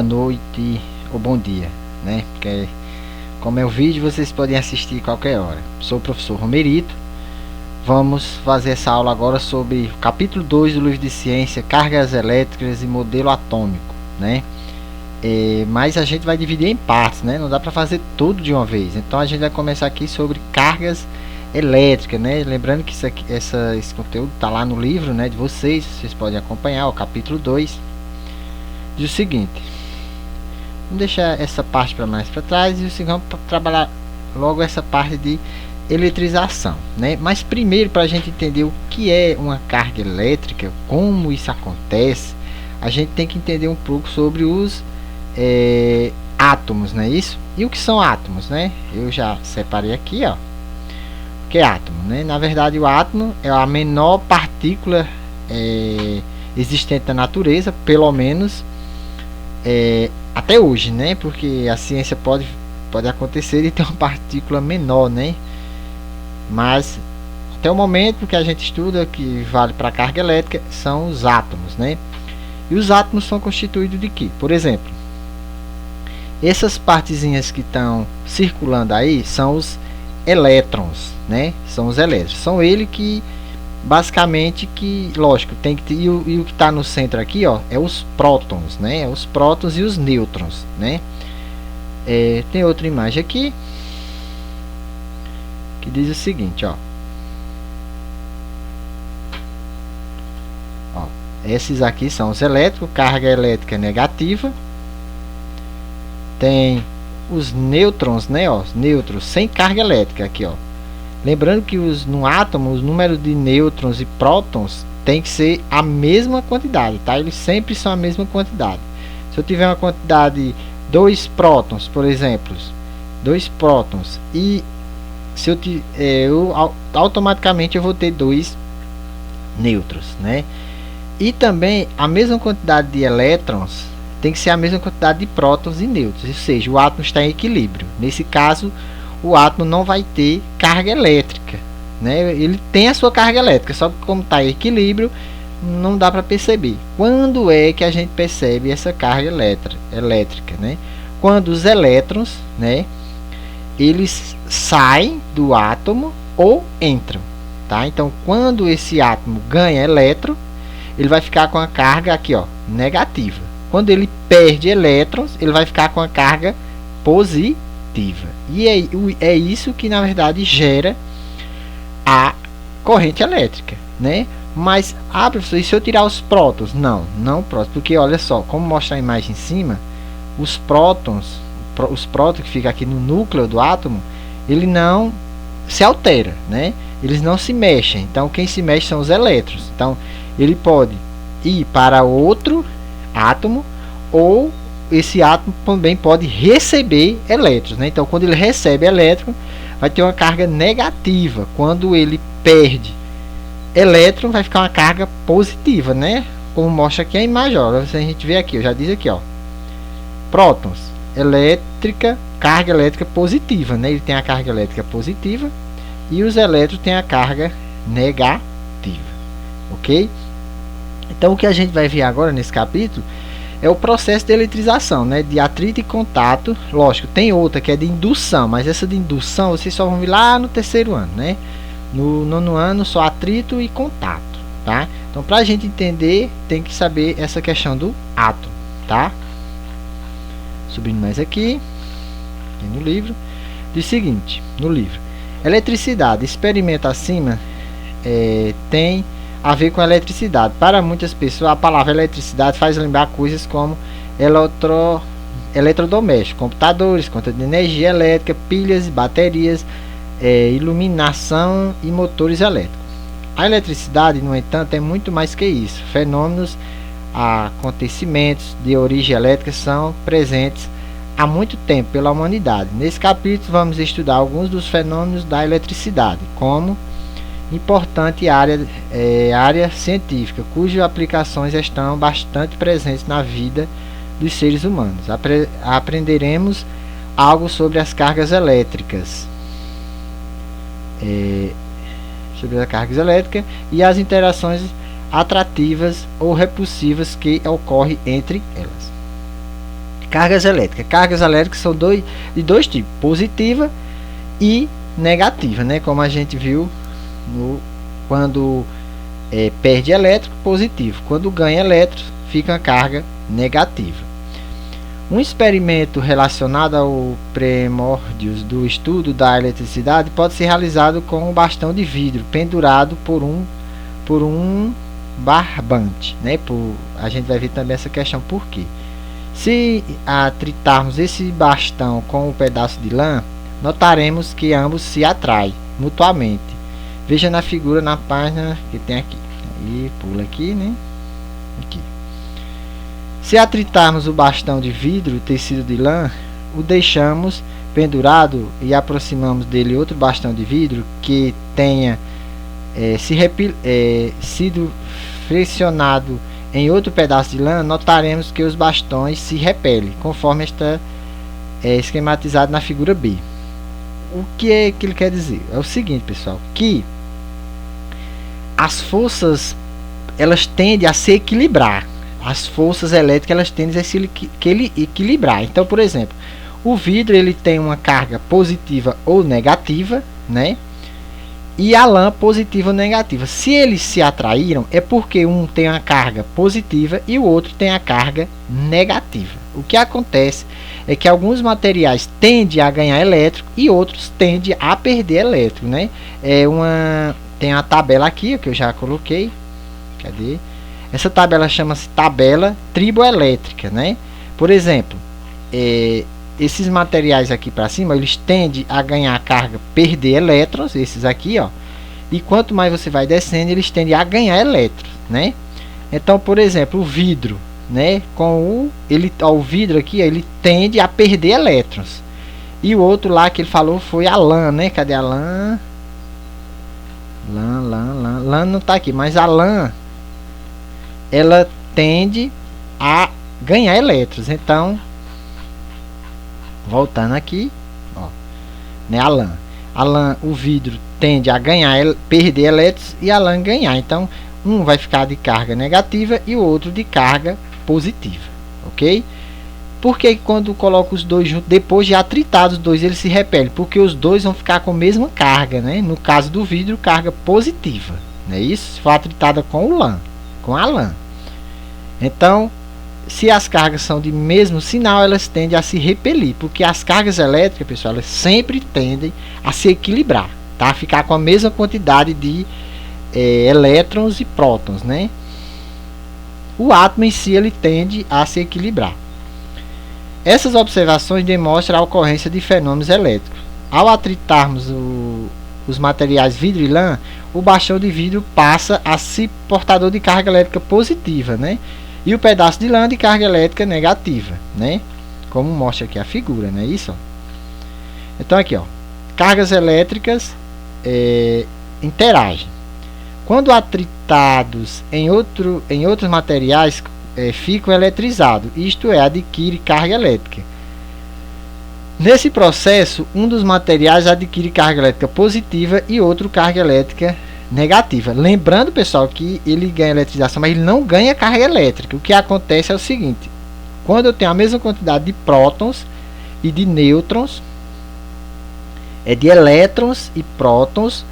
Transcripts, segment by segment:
noite ou bom dia, né? Porque como é o vídeo, vocês podem assistir qualquer hora. Sou o professor Romerito. Vamos fazer essa aula agora sobre o capítulo 2 do livro de ciência, cargas elétricas e modelo atômico, né? Mas a gente vai dividir em partes, né? Não dá para fazer tudo de uma vez. Então a gente vai começar aqui sobre cargas elétricas, né? Lembrando que esse conteúdo está lá no livro, né, de vocês podem acompanhar o capítulo 2. Diz o seguinte: vamos deixar essa parte para mais para trás e vamos trabalhar logo essa parte de eletrização, né? Mas primeiro, para a gente entender o que é uma carga elétrica, como isso acontece, a gente tem que entender um pouco sobre os átomos, não é isso? E o que são átomos, né? Eu já separei aqui, ó. O que é átomo, né? Na verdade, o átomo é a menor partícula existente na natureza, pelo menos até hoje, né? Porque a ciência pode acontecer de ter uma partícula menor, né? Mas até o momento que a gente estuda, que vale para a carga elétrica, são os átomos, né? E os átomos são constituídos de quê? Por exemplo, essas partezinhas que estão circulando aí são os elétrons, né? São os elétrons. São eles que basicamente, que lógico, tem que ter, e o que está no centro aqui, ó, é os prótons, né? Os prótons e os nêutrons, né? Tem outra imagem aqui que diz o seguinte, ó. Esses aqui são os elétrons, carga elétrica negativa. Tem os nêutrons, né? Ó, os nêutrons sem carga elétrica aqui, ó. Lembrando que no átomo, os números de nêutrons e prótons tem que ser a mesma quantidade, tá? Eles sempre são a mesma quantidade. Se eu tiver uma quantidade 2 prótons, por exemplo, 2 prótons, e se automaticamente eu vou ter 2 nêutrons, né? E também a mesma quantidade de elétrons tem que ser a mesma quantidade de prótons e nêutrons, ou seja, o átomo está em equilíbrio. Nesse caso, o átomo não vai ter carga elétrica, né? Ele tem a sua carga elétrica, só que como está em equilíbrio, não dá para perceber. Quando é que a gente percebe essa carga elétrica, né? Quando os elétrons, né, eles saem do átomo ou entram, tá? Então, quando esse átomo ganha elétron, ele vai ficar com a carga aqui, ó, negativa. Quando ele perde elétrons, ele vai ficar com a carga positiva. E é isso que na verdade gera a corrente elétrica, né? Mas, professor, e se eu tirar os prótons? Não prótons, porque olha só, como mostra a imagem em cima, os prótons que ficam aqui no núcleo do átomo, ele não se altera, né? Eles não se mexem. Então, quem se mexe são os elétrons. Então, ele pode ir para outro átomo, ou esse átomo também pode receber elétrons, né? Então, quando ele recebe elétron, vai ter uma carga negativa. Quando ele perde elétron, vai ficar uma carga positiva, né? Como mostra aqui a imagem, ó. A gente vê aqui, eu já disse aqui, ó. Prótons, elétrica, carga elétrica positiva, né? Ele tem a carga elétrica positiva e os elétrons têm a carga negativa, ok? Então, o que a gente vai ver agora nesse capítulo é o processo de eletrização, né? De atrito e contato. Lógico, tem outra que é de indução, mas essa de indução vocês só vão ver lá no terceiro ano, né? No nono ano, só atrito e contato, tá? Então, para a gente entender, tem que saber essa questão do átomo, tá? Subindo mais aqui no livro, diz o seguinte, no livro: eletricidade, experimento acima, tem a ver com eletricidade. Para muitas pessoas, a palavra eletricidade faz lembrar coisas como eletrodoméstico, computadores, conta de energia elétrica, pilhas e baterias, iluminação e motores elétricos. A eletricidade, no entanto, é muito mais que isso. Fenômenos, acontecimentos de origem elétrica são presentes há muito tempo pela humanidade. Nesse capítulo vamos estudar alguns dos fenômenos da eletricidade, como importante área científica, cujas aplicações estão bastante presentes na vida dos seres humanos. Aprenderemos algo sobre as cargas elétricas, e as interações atrativas ou repulsivas que ocorrem entre elas. Cargas elétricas. Cargas elétricas são de dois tipos, positiva e negativa, né? Como a gente viu quando perde elétrico, positivo. Quando ganha elétrico, fica uma carga negativa. Um experimento relacionado ao primórdios do estudo da eletricidade pode ser realizado com um bastão de vidro pendurado por um barbante, né? A gente vai ver também essa questão por quê. Se atritarmos esse bastão com um pedaço de lã, notaremos que ambos se atraem mutuamente. Veja na figura na página que tem aqui. Aí pula aqui, né? Aqui. Se atritarmos o bastão de vidro, tecido de lã, o deixamos pendurado e aproximamos dele outro bastão de vidro que tenha sido friccionado em outro pedaço de lã, notaremos que os bastões se repelem, conforme está esquematizado na figura B. O que é que ele quer dizer? É o seguinte, pessoal, que as forças elas tendem a se equilibrar. As forças elétricas elas tendem a se equilibrar. Então, por exemplo, o vidro ele tem uma carga positiva ou negativa, né? E a lã positiva ou negativa. Se eles se atraíram, é porque um tem a carga positiva e o outro tem a carga negativa. O que acontece é que alguns materiais tendem a ganhar elétrico e outros tendem a perder elétrico, né? Tem a tabela aqui que eu já coloquei. Cadê? Essa tabela chama-se tabela triboelétrica, né? Por exemplo, esses materiais aqui para cima, eles tendem a ganhar carga, perder elétrons, esses aqui, ó. E quanto mais você vai descendo, eles tendem a ganhar elétrons, né? Então, por exemplo, o vidro, né? O vidro aqui, ele tende a perder elétrons. E o outro lá que ele falou foi a lã, né? Cadê a lã? Lã não tá aqui, mas a lã ela tende a ganhar elétrons. Então, voltando aqui, ó, né, a lã, o vidro tende a perder elétrons e a lã ganhar. Então, um vai ficar de carga negativa e o outro de carga positiva, ok? Porque quando coloca os dois juntos, depois de atritados os dois, eles se repelem, porque os dois vão ficar com a mesma carga, né? No caso do vidro, carga positiva, né? Isso se for atritada com a lã. Então, se as cargas são de mesmo sinal, elas tendem a se repelir, porque as cargas elétricas, pessoal, elas sempre tendem a se equilibrar, tá? Ficar com a mesma quantidade de elétrons e prótons, né? O átomo em si ele tende a se equilibrar. Essas observações demonstram a ocorrência de fenômenos elétricos. Ao atritarmos os materiais vidro e lã, o bastão de vidro passa a ser portador de carga elétrica positiva, né? E o pedaço de lã de carga elétrica negativa, né? Como mostra aqui a figura, né? Isso, ó. Então aqui, ó, cargas elétricas interagem. Quando atritados em outros materiais, ficam eletrizados, isto é, adquire carga elétrica. Nesse processo, um dos materiais adquire carga elétrica positiva e outro carga elétrica negativa. Lembrando, pessoal, que ele ganha eletrização, mas ele não ganha carga elétrica. O que acontece é o seguinte: quando eu tenho a mesma quantidade de prótons e de nêutrons, de elétrons e prótons,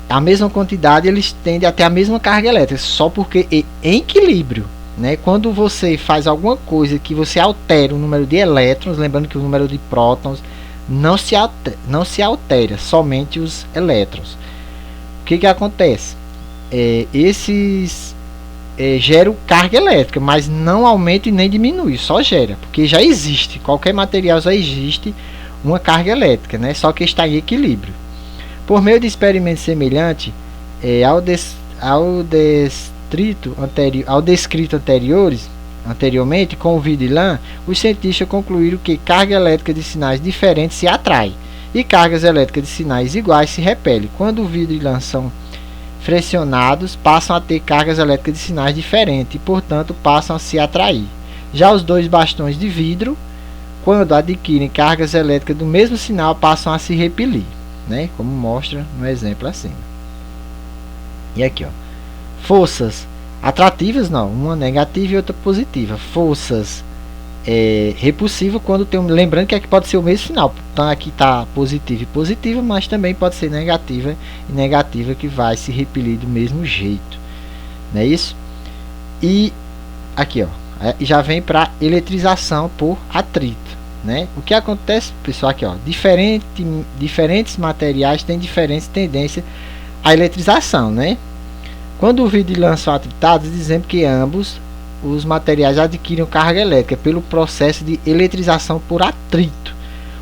a mesma quantidade, eles tendem a ter a mesma carga elétrica, só porque é em equilíbrio, né? Quando você faz alguma coisa que você altera o número de elétrons, lembrando que o número de prótons não se altera, somente os elétrons. O que acontece? Esses geram carga elétrica, mas não aumenta e nem diminui, só gera, porque já existe, qualquer material já existe uma carga elétrica, né? Só que está em equilíbrio. Por meio de experimentos semelhantes ao descrito anteriormente com o vidro e lã, os cientistas concluíram que carga elétrica de sinais diferentes se atrai e cargas elétricas de sinais iguais se repelem. Quando o vidro e lã são friccionados, passam a ter cargas elétricas de sinais diferentes e, portanto, passam a se atrair. Já os dois bastões de vidro, quando adquirem cargas elétricas do mesmo sinal, passam a se repelir, né? Como mostra no exemplo acima. E aqui, ó, forças atrativas, não, uma negativa e outra positiva. Forças repulsiva quando tem lembrando que aqui pode ser o mesmo sinal, então aqui está positivo e positiva, mas também pode ser negativa e negativa, que vai se repelir do mesmo jeito, não é isso? E aqui, ó, já vem para eletrização por atrito, né? O que acontece, pessoal, aqui, ó, diferentes materiais têm diferentes tendências à eletrização, né? Quando o vidro e lã são atritados, dizemos que ambos os materiais adquirem carga elétrica pelo processo de eletrização por atrito.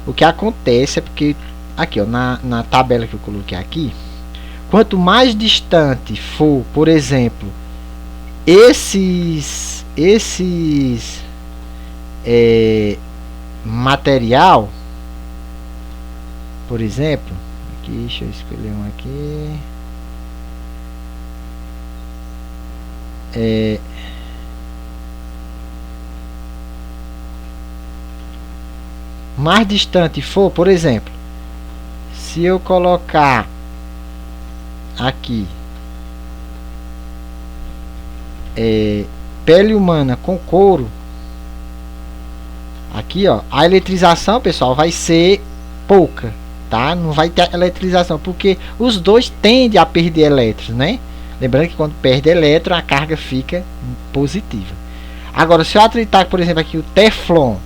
O que acontece é porque aqui, ó, na tabela que eu coloquei aqui, quanto mais distante for, por exemplo, esses material, por exemplo, aqui, deixa eu escolher um aqui, mais distante for, por exemplo, se eu colocar aqui pele humana com couro, aqui, ó, a eletrização, pessoal, vai ser pouca, tá? Não vai ter eletrização, porque os dois tendem a perder elétrons, né? Lembrando que quando perde elétron, a carga fica positiva. Agora, se eu atritar, por exemplo, aqui o Teflon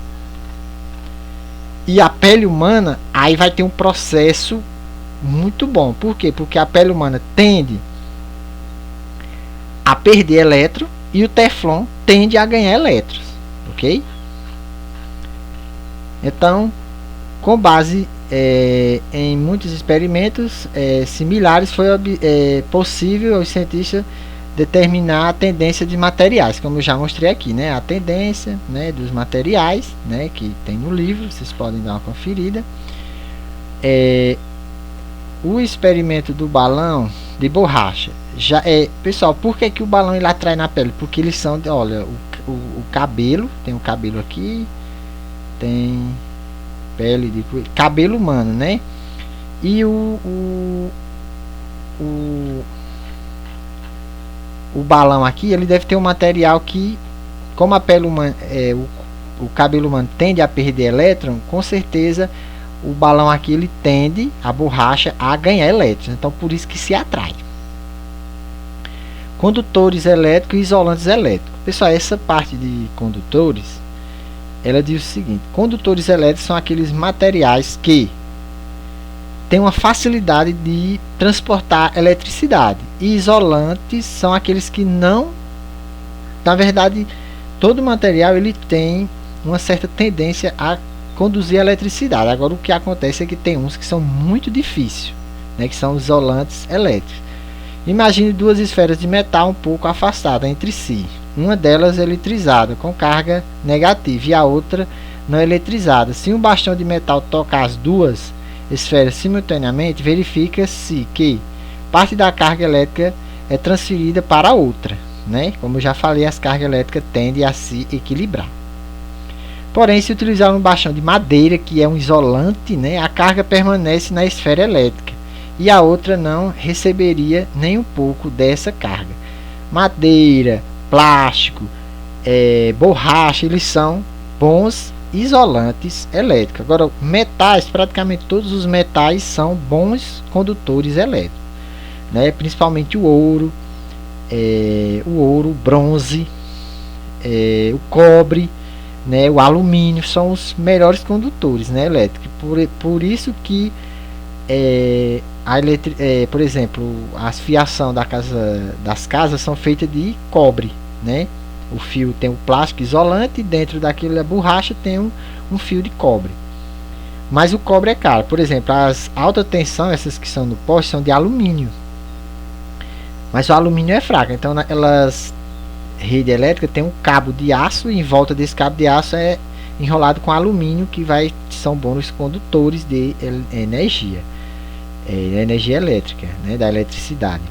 e a pele humana, aí vai ter um processo muito bom. Por quê? Porque a pele humana tende a perder elétron e o Teflon tende a ganhar elétrons, ok? Então, com base em muitos experimentos similares, foi possível aos cientistas determinar a tendência de materiais, como eu já mostrei aqui, né? A tendência, né, dos materiais, né, que tem no livro, vocês podem dar uma conferida. O experimento do balão de borracha, pessoal, por que o balão ele atrai na pele? Porque eles são, olha, o cabelo, tem o cabelo aqui, tem pele de cabelo humano, né? E o balão aqui, ele deve ter um material que, como a pele humana, o cabelo humano tende a perder elétron, com certeza o balão aqui ele tende, a borracha, a ganhar elétrons. Então por isso que se atrai. Condutores elétricos e isolantes elétricos. Pessoal, essa parte de condutores, ela diz o seguinte: condutores elétricos são aqueles materiais que têm uma facilidade de transportar eletricidade, e isolantes são aqueles que não, na verdade, todo material ele tem uma certa tendência a conduzir eletricidade. Agora o que acontece é que tem uns que são muito difíceis, né, que são os isolantes elétricos. Imagine duas esferas de metal um pouco afastadas entre si. Uma delas é eletrizada com carga negativa e a outra não é eletrizada. Se um bastão de metal tocar as duas esferas simultaneamente, verifica-se que parte da carga elétrica é transferida para a outra, né? Como eu já falei, as cargas elétricas tendem a se equilibrar. Porém, se utilizar um bastão de madeira, que é um isolante, né, a carga permanece na esfera elétrica e a outra não receberia nem um pouco dessa carga. Madeira, plástico, borracha, eles são bons isolantes elétricos. Agora, metais, praticamente todos os metais são bons condutores elétricos, né? Principalmente o ouro, o bronze, o cobre, né? O alumínio são os melhores condutores, né, elétricos. Por isso que por exemplo, a fiação das casas são feitas de cobre, né? O fio tem o plástico isolante e dentro daquela borracha tem um fio de cobre. Mas o cobre é caro. Por exemplo, as alta tensão, essas que são no poste, são de alumínio. Mas o alumínio é fraco. Então, rede elétrica tem um cabo de aço e em volta desse cabo de aço é enrolado com alumínio, que são bons condutores de energia. Energia elétrica, né, da eletricidade.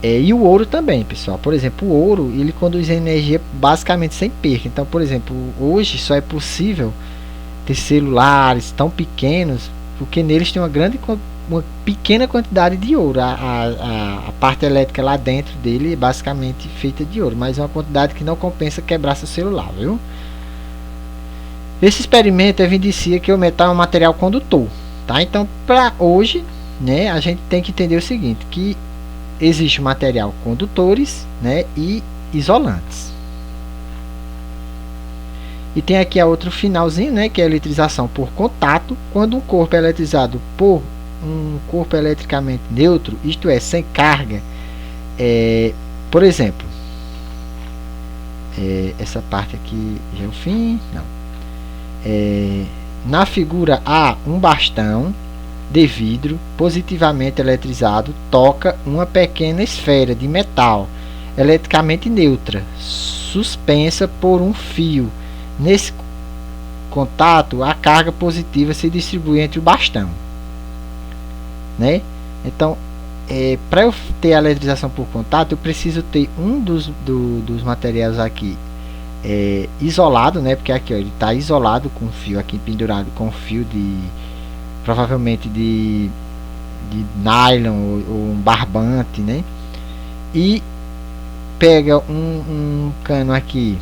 E o ouro também, pessoal. Por exemplo, o ouro ele conduz energia basicamente sem perca. Então, por exemplo, hoje só é possível ter celulares tão pequenos porque neles tem uma pequena quantidade de ouro. A parte elétrica lá dentro dele é basicamente feita de ouro, mas é uma quantidade que não compensa quebrar seu celular, viu? Esse experimento evidencia que o metal é um material condutor, tá? Então, para hoje, né, a gente tem que entender o seguinte, que existe o material condutores, né, e isolantes. E tem aqui a outro finalzinho, né, que é a eletrização por contato. Quando um corpo é eletrizado por um corpo eletricamente neutro, isto é, sem carga, por exemplo, essa parte aqui já é o fim, não. Na figura A, um bastão de vidro positivamente eletrizado toca uma pequena esfera de metal eletricamente neutra, suspensa por um fio. Nesse contato, a carga positiva se distribui entre o bastão, né? Então, para eu ter a eletrização por contato, eu preciso ter um dos materiais aqui isolado, né? Porque aqui, ó, ele está isolado com fio aqui pendurado com fio de provavelmente de nylon ou um barbante, né? E pega um cano aqui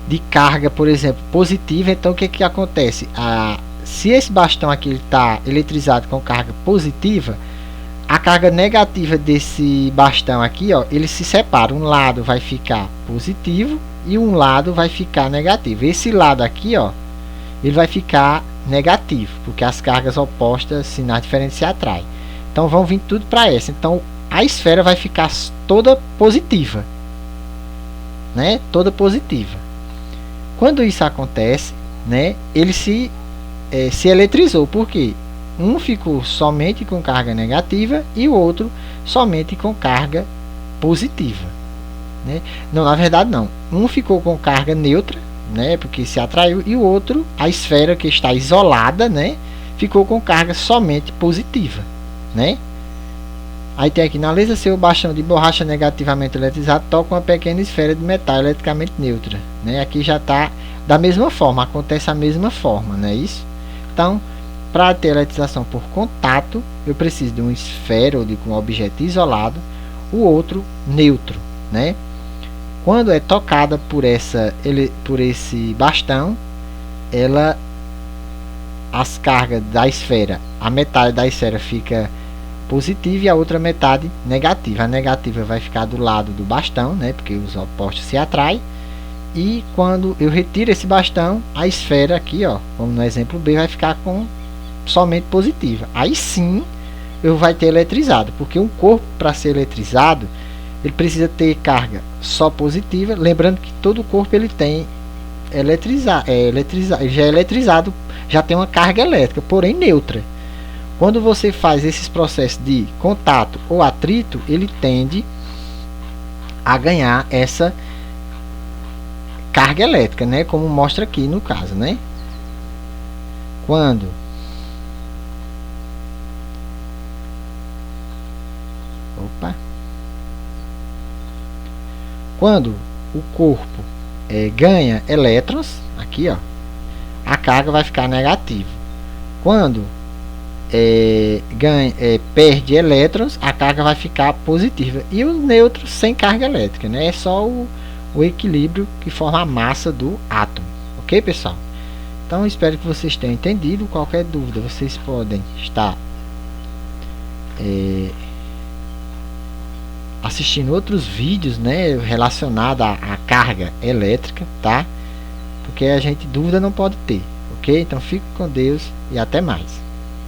de carga, por exemplo, positiva. Então o que acontece? Se esse bastão aqui está eletrizado com carga positiva, a carga negativa desse bastão aqui, ó, ele se separa. Um lado vai ficar positivo e um lado vai ficar negativo. Esse lado aqui, ó, ele vai ficar negativo, porque as cargas opostas, sinais diferentes, se atraem. Então vão vir tudo para essa. Então a esfera vai ficar toda positiva, né? Toda positiva. Quando isso acontece, né, ele se eletrizou. Por quê? Um ficou somente com carga negativa e o outro somente com carga positiva, né? Não, na verdade não. Um ficou com carga neutra, né, porque se atraiu, e o outro, a esfera que está isolada, né, ficou com carga somente positiva, né? Aí tem aqui, na lisa seu bastão de borracha negativamente eletrizado toca uma pequena esfera de metal eletricamente neutra, né? Aqui já está da mesma forma, acontece a mesma forma, não é isso? Então, para ter eletrização por contato, eu preciso de uma esfera ou de um objeto isolado, o outro neutro, né? Quando é tocada por esse bastão, as cargas da esfera, a metade da esfera fica positiva e a outra metade negativa. A negativa vai ficar do lado do bastão, né? Porque os opostos se atraem. E quando eu retiro esse bastão, a esfera aqui, ó, como no exemplo B, vai ficar com somente positiva. Aí sim eu vai ter eletrizado, porque um corpo, para ser eletrizado, ele precisa ter carga só positiva. Lembrando que todo corpo ele tem ele já é eletrizado, já tem uma carga elétrica, porém neutra. Quando você faz esses processos de contato ou atrito, ele tende a ganhar essa carga elétrica, né, como mostra aqui no caso, né? Quando o corpo ganha elétrons, aqui, ó, a carga vai ficar negativa. Quando perde elétrons, a carga vai ficar positiva. E o neutro sem carga elétrica, né? É só o equilíbrio que forma a massa do átomo. Ok, pessoal? Então, espero que vocês tenham entendido. Qualquer dúvida, vocês podem estar assistindo outros vídeos, né, relacionados à carga elétrica, tá? Porque a gente dúvida não pode ter, ok? Então, fique com Deus e até mais.